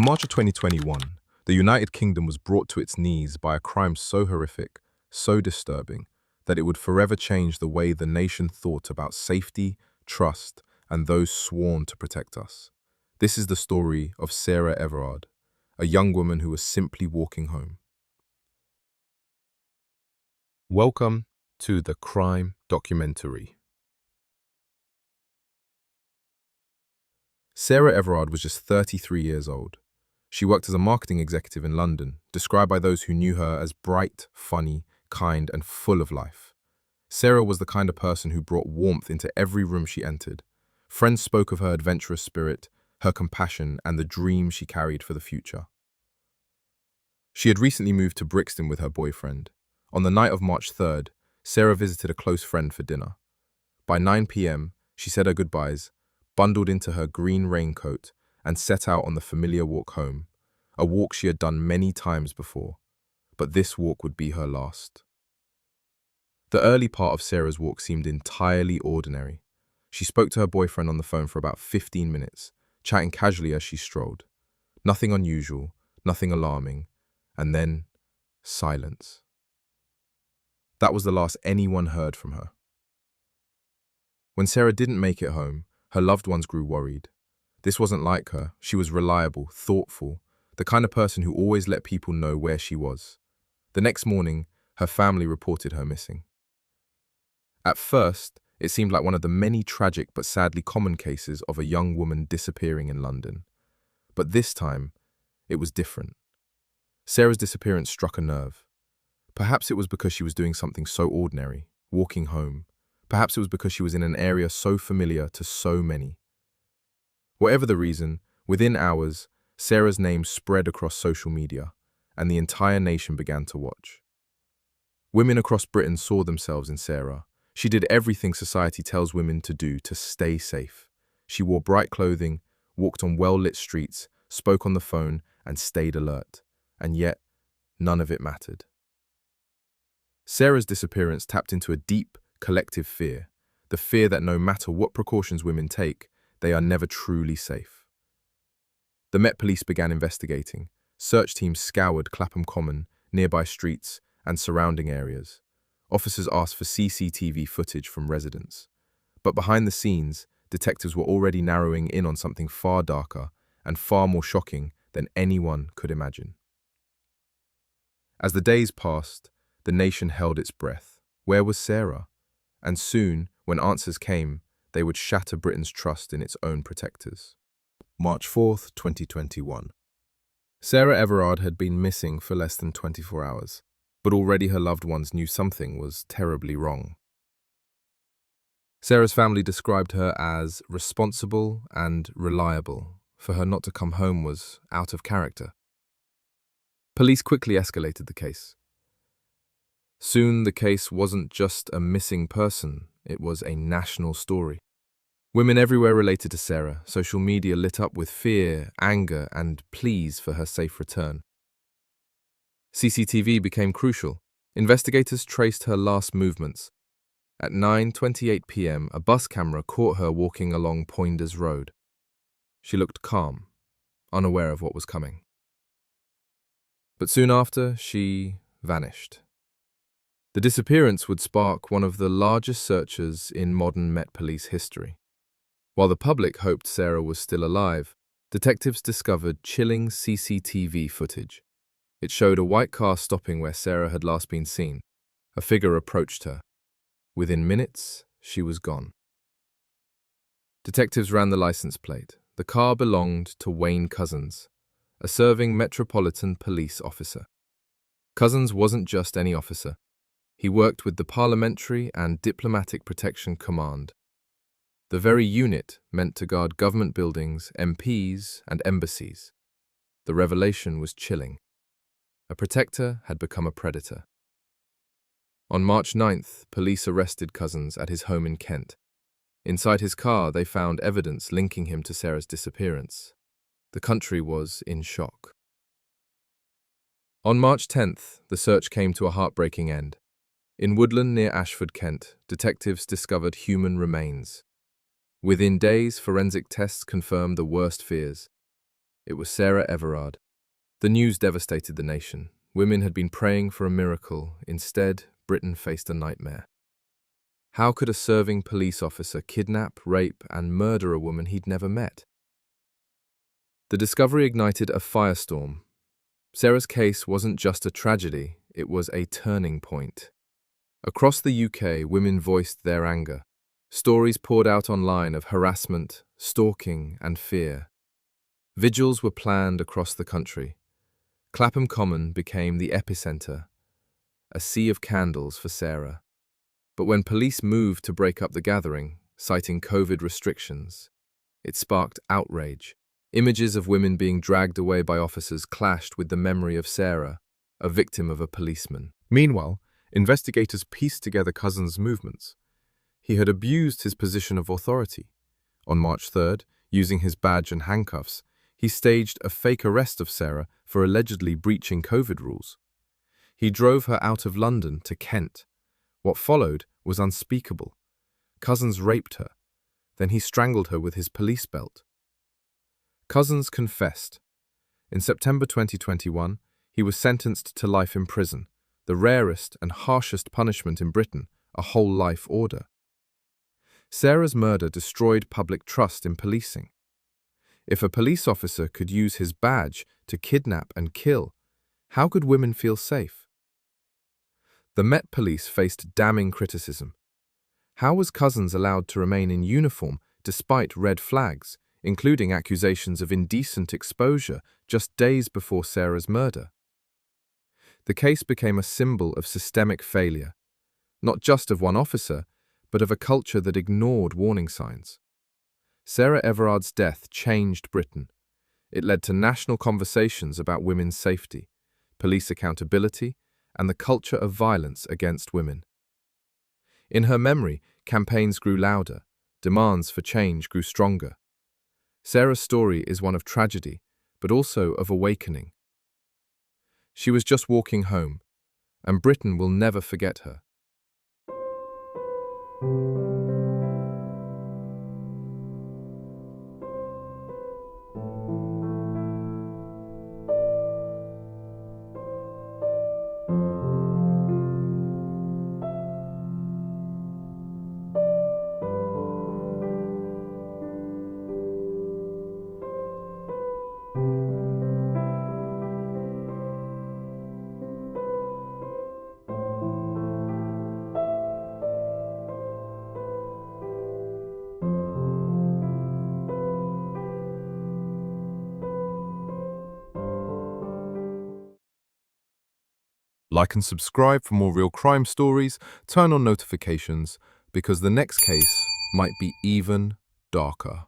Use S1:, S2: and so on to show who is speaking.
S1: March of 2021, the United Kingdom was brought to its knees by a crime so horrific, so disturbing, that it would forever change the way the nation thought about safety, trust, and those sworn to protect us. This is the story of Sarah Everard, a young woman who was simply walking home. Welcome to the Crime Documentary. Sarah Everard was just 33 years old. She worked as a marketing executive in London, described by those who knew her as bright, funny, kind, and full of life. Sarah was the kind of person who brought warmth into every room she entered. Friends spoke of her adventurous spirit, her compassion, and the dream she carried for the future. She had recently moved to Brixton with her boyfriend. On the night of March 3rd, Sarah visited a close friend for dinner. By 9 p.m., she said her goodbyes, bundled into her green raincoat, and set out on the familiar walk home, a walk she had done many times before. But this walk would be her last. The early part of Sarah's walk seemed entirely ordinary. She spoke to her boyfriend on the phone for about 15 minutes, chatting casually as she strolled. Nothing unusual, nothing alarming, and then silence. That was the last anyone heard from her. When Sarah didn't make it home, her loved ones grew worried. This wasn't like her. She was reliable, thoughtful, the kind of person who always let people know where she was. The next morning, her family reported her missing. At first, it seemed like one of the many tragic but sadly common cases of a young woman disappearing in London. But this time, it was different. Sarah's disappearance struck a nerve. Perhaps it was because she was doing something so ordinary, walking home. Perhaps it was because she was in an area so familiar to so many. Whatever the reason, within hours, Sarah's name spread across social media, and the entire nation began to watch. Women across Britain saw themselves in Sarah. She did everything society tells women to do to stay safe. She wore bright clothing, walked on well-lit streets, spoke on the phone, and stayed alert. And yet, none of it mattered. Sarah's disappearance tapped into a deep, collective fear, the fear that no matter what precautions women take, they are never truly safe. The Met Police began investigating. Search teams scoured Clapham Common, nearby streets, and surrounding areas. Officers asked for CCTV footage from residents. But behind the scenes, detectives were already narrowing in on something far darker and far more shocking than anyone could imagine. As the days passed, the nation held its breath. Where was Sarah? And soon, when answers came, they would shatter Britain's trust in its own protectors. March 4th, 2021. Sarah Everard had been missing for less than 24 hours, but already her loved ones knew something was terribly wrong. Sarah's family described her as responsible and reliable. For her not to come home was out of character. Police quickly escalated the case. Soon the case wasn't just a missing person, it was a national story. Women everywhere related to Sarah. Social media lit up with fear, anger, and pleas for her safe return. CCTV became crucial. Investigators traced her last movements. At 9:28 p.m., a bus camera caught her walking along Poinders Road. She looked calm, unaware of what was coming. But soon after, she vanished. The disappearance would spark one of the largest searches in modern Met Police history. While the public hoped Sarah was still alive, detectives discovered chilling CCTV footage. It showed a white car stopping where Sarah had last been seen. A figure approached her. Within minutes, she was gone. Detectives ran the license plate. The car belonged to Wayne Couzens, a serving Metropolitan police officer. Couzens wasn't just any officer. He worked with the Parliamentary and Diplomatic Protection Command, the very unit meant to guard government buildings, MPs, and embassies. The revelation was chilling. A protector had become a predator. On March 9th, police arrested Couzens at his home in Kent. Inside his car, they found evidence linking him to Sarah's disappearance. The country was in shock. On March 10th, the search came to a heartbreaking end. In Woodland near Ashford, Kent, detectives discovered human remains. Within days, forensic tests confirmed the worst fears. It was Sarah Everard. The news devastated the nation. Women had been praying for a miracle. Instead, Britain faced a nightmare. How could a serving police officer kidnap, rape, and murder a woman he'd never met? The discovery ignited a firestorm. Sarah's case wasn't just a tragedy, it was a turning point. Across the UK, women voiced their anger. Stories poured out online of harassment, stalking, and fear. Vigils were planned across the country. Clapham Common became the epicenter, a sea of candles for Sarah. But when police moved to break up the gathering, citing COVID restrictions, it sparked outrage. Images of women being dragged away by officers clashed with the memory of Sarah, a victim of a policeman. Meanwhile, investigators pieced together Couzens' movements. He had abused his position of authority. On March 3rd, using his badge and handcuffs, he staged a fake arrest of Sarah for allegedly breaching COVID rules. He drove her out of London to Kent. What followed was unspeakable. Couzens raped her. Then he strangled her with his police belt. Couzens confessed. In September 2021, he was sentenced to life in prison, the rarest and harshest punishment in Britain, a whole life order. Sarah's murder destroyed public trust in policing. If a police officer could use his badge to kidnap and kill, how could women feel safe? The Met Police faced damning criticism. How was Couzens allowed to remain in uniform despite red flags, including accusations of indecent exposure just days before Sarah's murder? The case became a symbol of systemic failure, not just of one officer, but of a culture that ignored warning signs. Sarah Everard's death changed Britain. It led to national conversations about women's safety, police accountability, and the culture of violence against women. In her memory, campaigns grew louder, demands for change grew stronger. Sarah's story is one of tragedy, but also of awakening. She was just walking home, and Britain will never forget her. Like and subscribe for more real crime stories, turn on notifications, because the next case might be even darker.